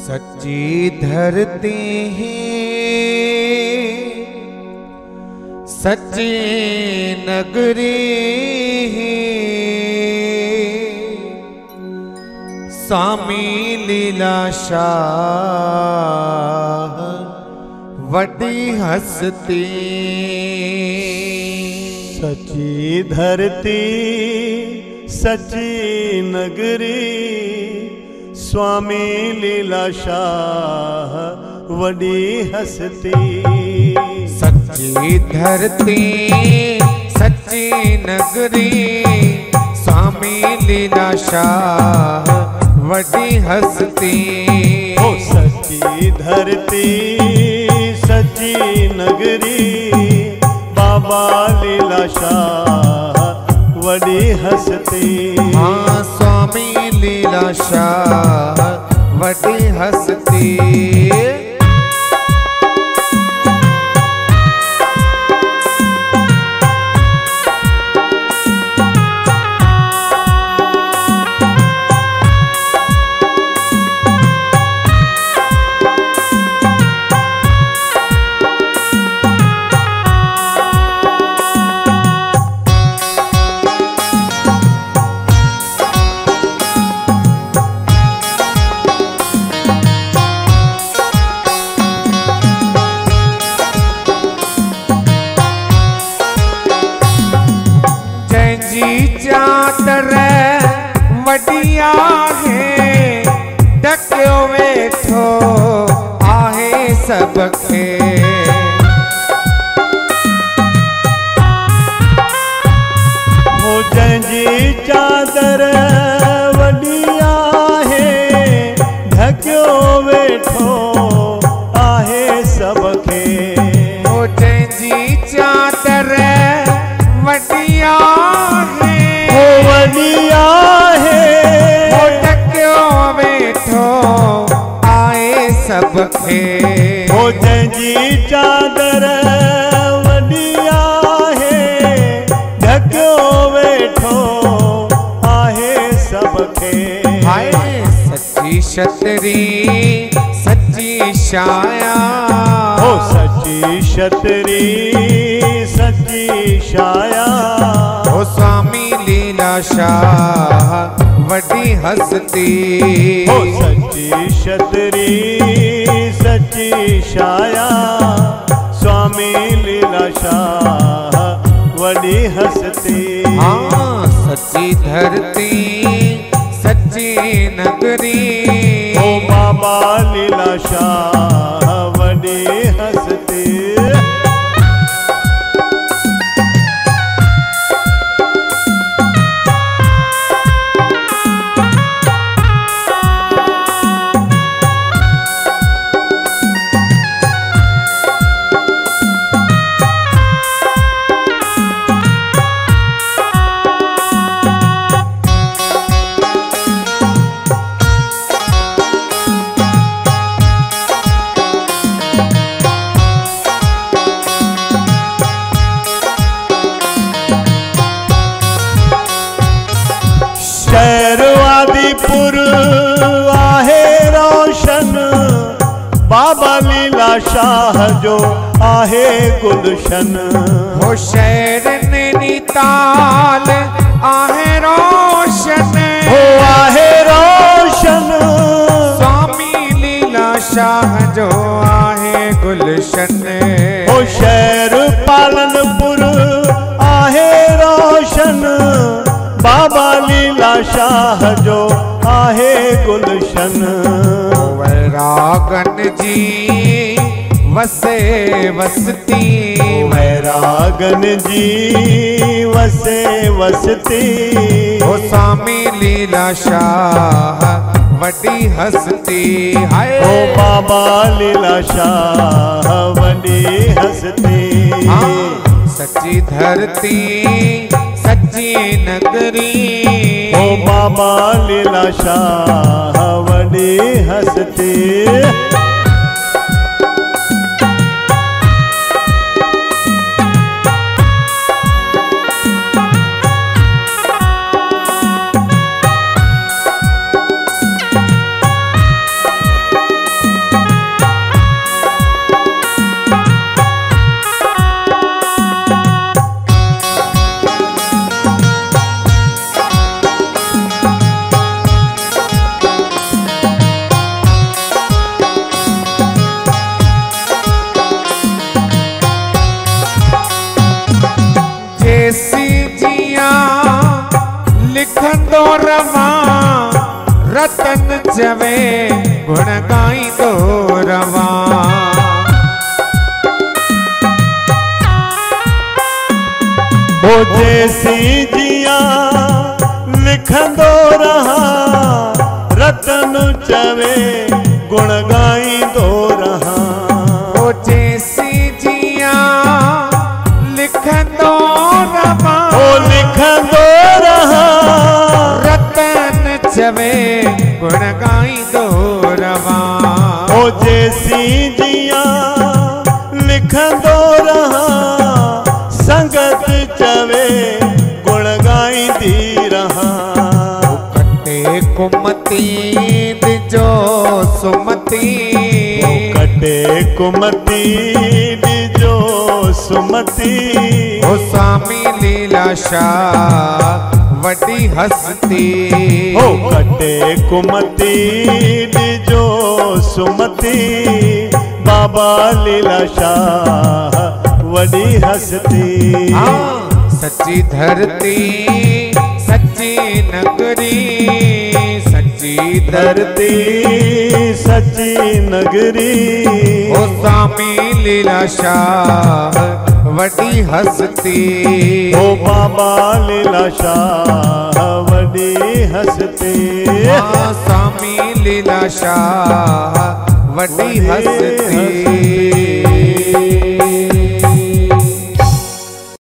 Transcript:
सच्ची धरती है सच्ची नगरी है स्वामी लीलाशाह वड्डी हस्ती। सच्ची धरती सच्ची नगरी स्वामी लीलाशाह वड्डी हस्ती। सच्ची धरती सच्ची नगरी स्वामी लीलाशाह वड्डी हस्ती। ओ सच्ची धरती सच्ची नगरी बाबा लीलाशाह वड्डी हस्ती। हाँ स्वामी लीलाशाह वड्डी हस्ती। चादर वडिया है ढकियो वेठो आहे सबके। हो जंहिंजी चादर वडिया है ढकियो वेठो आहे सबके। हो जंहिंजी चादर वडिया वडिया है हो ढकियो वेठो आए सबके। हो जंहिंजी चादर वडिया है ढकियो वेठो आहे सबके। हाय सच्ची छतरी सच्ची छाया। हो सच्ची छतरी सच्ची छाया। हो स्वामी लीलाशाह वड्डी हस्ती। हो सच्ची छतरी सच्ची छाया स्वामी लीलाशाह वड्डी हस्ती। हाँ सच्ची धरती सच्ची नगरी ओ बाबा लीलाशाह वड्डी हस्ती। आदिपुर आहे रोशन बाबा लीलाशाह जो आहे गुलशन। हो शहर नैनीताल आहे रोशन। हो आहे रोशन स्वामी लीलाशाह जो आहे गुलशन। हो शहर पालनपुर आहे रोशन बाबा लीलाशाह जो आहे गुलशन। वैरागन जी वसे वसती। वैरागन जी वसे वसती। हो स्वामी लीलाशाह वड्डी हस्ती। हाय हो बाबा लीलाशाह वड्डी हस्ती। हाँ सच्ची धरती सच्ची नगरी ओ बाबा लीलाशाह वड्डी हस्ती। लिखंदो रवा रतन चवे गुण गाई दो रवा। वो जैसी जिया लिखंदो रहा रतन चवे गुण गाई दो रहा। वो जैसी जिया लिखंदो रवा वो लिखंदो रहा रतन चवे गुण गाई दो रवा। वो जैसी जिया लिखंदो रहा संगत चवे गुण गाई दी रहा। कटे कुमती दिजो सुमती कटे कुमती दिजो सुमती। ओ स्वामी लीला शाह वडी हस्ती। हो कटे कुमती दिजो सुमती बाबा लीला शाह वडी हस्ती। हाँ सच्ची धरती सच्ची नगरी सच्ची धरती सच्ची नगरी। ओ स्वामी लीला शाह वडी हस्ती। ओ बाबा लीला शाह वडी हस्ती। हाँ स्वामी लीला शाह वडी हस्ती।